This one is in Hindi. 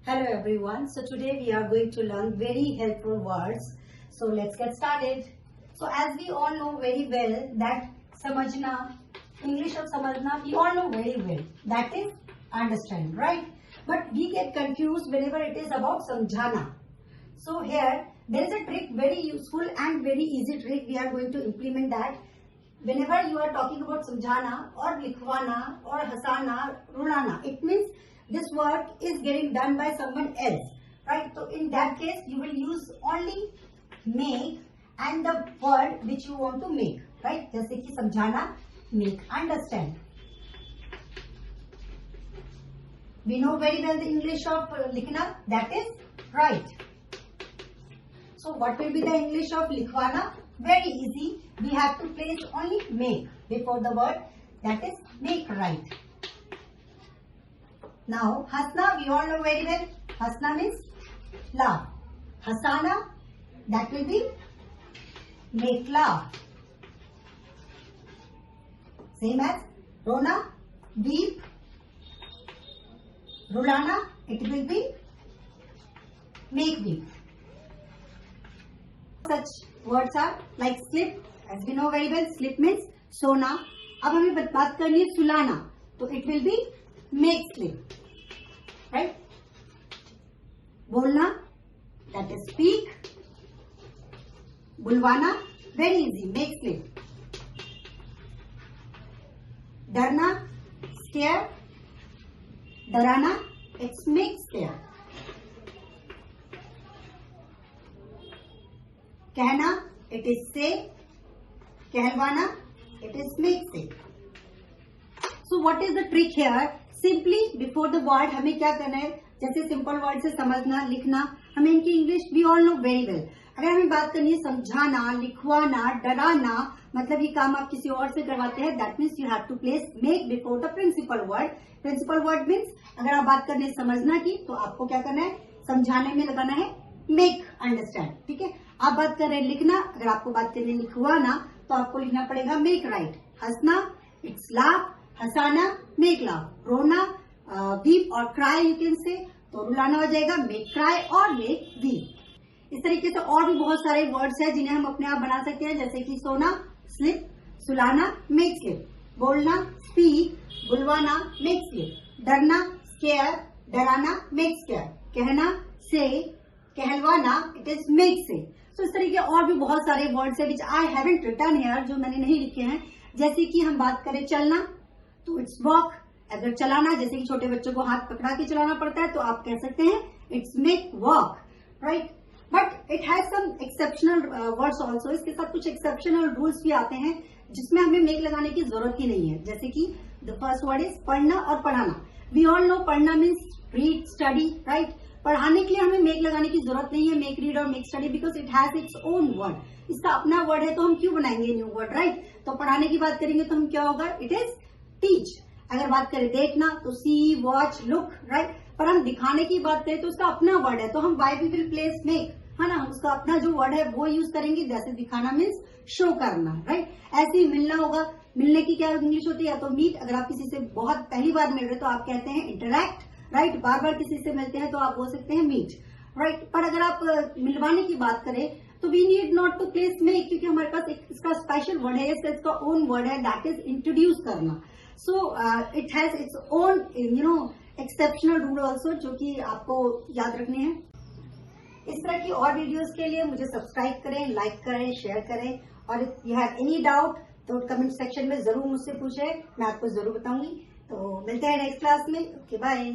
Hello everyone. So today we are going to learn very helpful words. So let's get started. So as we all know very well that समझना, English of समझना, we all know very well. That is understand, right? But we get confused whenever it is about समझाना. So here there is a trick, very useful and very easy trick. We are going to implement that. Whenever you are talking about समझाना or लिखवाना or हंसाना, रुलाना, it means this work is getting done by someone else, right? So in that case, you will use only make and the word which you want to make, right? जैसे कि समझाना, make, understand. We know very well the English of लिखना, that is write. So what will be the English of लिखवाना? Very easy. We have to place only make before the word, that is make, write. Now, hasna, we all know very well. Hasna means laugh. Hasana, that will be make laugh. Same as rona, weep. Rulana, it will be make weep. Such words are like sleep. As we know very well, sleep means सोना. अब हमें बात करनी है सुलाना, तो it will be make sleep, right? बोलना, that is speak. बुलवाना, very easy, make sleep. डरना, scare. डराना, it's make scare. कहना, it is say. कहलवाना, it is make say. So what is the trick here? Simply before the word हमें क्या करना है? जैसे सिंपल वर्ड से समझना, लिखना, हमें इनकी English we all know very well. अगर हमें बात करनी है समझाना, लिखवाना, डराना, मतलब ये काम आप किसी और से करवाते हैं, that means you have to place make before the principal word. Principal word means अगर आप बात करनी है समझना की, तो आपको क्या करना है? समझाने में लगाना है make understand, ठीक है? आप बात कर रहे हैं लिखना, अगर आपको बात करनी है लिखवाना, तो आपको लिखना पड़ेगा make write. हंसना, it's laugh. हंसाना, make laugh. रोना, weep और cry you can say, तो रुलाना हो जाएगा make cry और make weep. इस तरीके से और भी बहुत सारे वर्ड्स हैं जिन्हें हम अपने आप बना सकते हैं, जैसे कि सोना, sleep, सुलाना, make sleep, बोलना, speak, बुलवाना, make sleep, डरना, scare, डराना, make scare, कहना, say, कहलवाना, it is make say. तो इस तरीके और भी बहुत सारे वर्ड्स है विच आई हैवंट रिटन हियर, जो मैंने नहीं लिखे हैं. जैसे कि हम बात करें चलना, तो इट्स वॉक. अगर चलाना, जैसे कि छोटे बच्चों को हाथ पकड़ा के चलाना पड़ता है, तो आप कह सकते हैं it's make walk, right? But it has some exceptional words also. इसके साथ कुछ एक्सेप्शनल रूल्स भी आते हैं जिसमें हमें मेक लगाने की जरूरत ही नहीं है. जैसे कि द फर्स्ट वर्ड इज पढ़ना और पढ़ाना. वी ऑल नो पढ़ना मीन्स रीड, स्टडी, राइट? पढ़ाने के लिए हमें मेक लगाने की जरूरत नहीं है, मेक रीड और make study, because it has its own word. इसका अपना वर्ड है, तो हम क्यों बनाएंगे न्यू वर्ड, राइट? तो पढ़ाने की बात करेंगे तो हम क्या होगा? It is teach. अगर बात करें देखना, तो सी, वॉच, लुक, राइट? पर हम दिखाने की बात करें तो उसका अपना वर्ड है, तो हम why we will place make, है ना? उसका अपना जो वर्ड है वो यूज करेंगे. जैसे दिखाना मीन्स शो करना, राइट? ऐसे ही मिलना होगा. मिलने की क्या इंग्लिश होती है? या तो मीट. अगर आप किसी से बहुत पहली बार मिल रहे तो आप कहते हैं इंटरैक्ट, राइट? बार बार किसी से मिलते हैं तो आप बोल सकते हैं मीट, राइट? पर अगर आप मिलवाने की बात करें तो we need not to place make, क्योंकि हमारे पास इसका स्पेशल वर्ड है, इसका ओन वर्ड है, दैट इज इंट्रोड्यूस करना. So it has its own exceptional rule also, जो कि आपको याद रखने हैं. इस तरह की और वीडियोस के लिए मुझे सब्सक्राइब करें, लाइक करें, शेयर करें, और if you have any doubt तो कमेंट सेक्शन में जरूर मुझसे पूछें, मैं आपको जरूर बताऊंगी. तो मिलते हैं नेक्स्ट क्लास में. Okay, bye.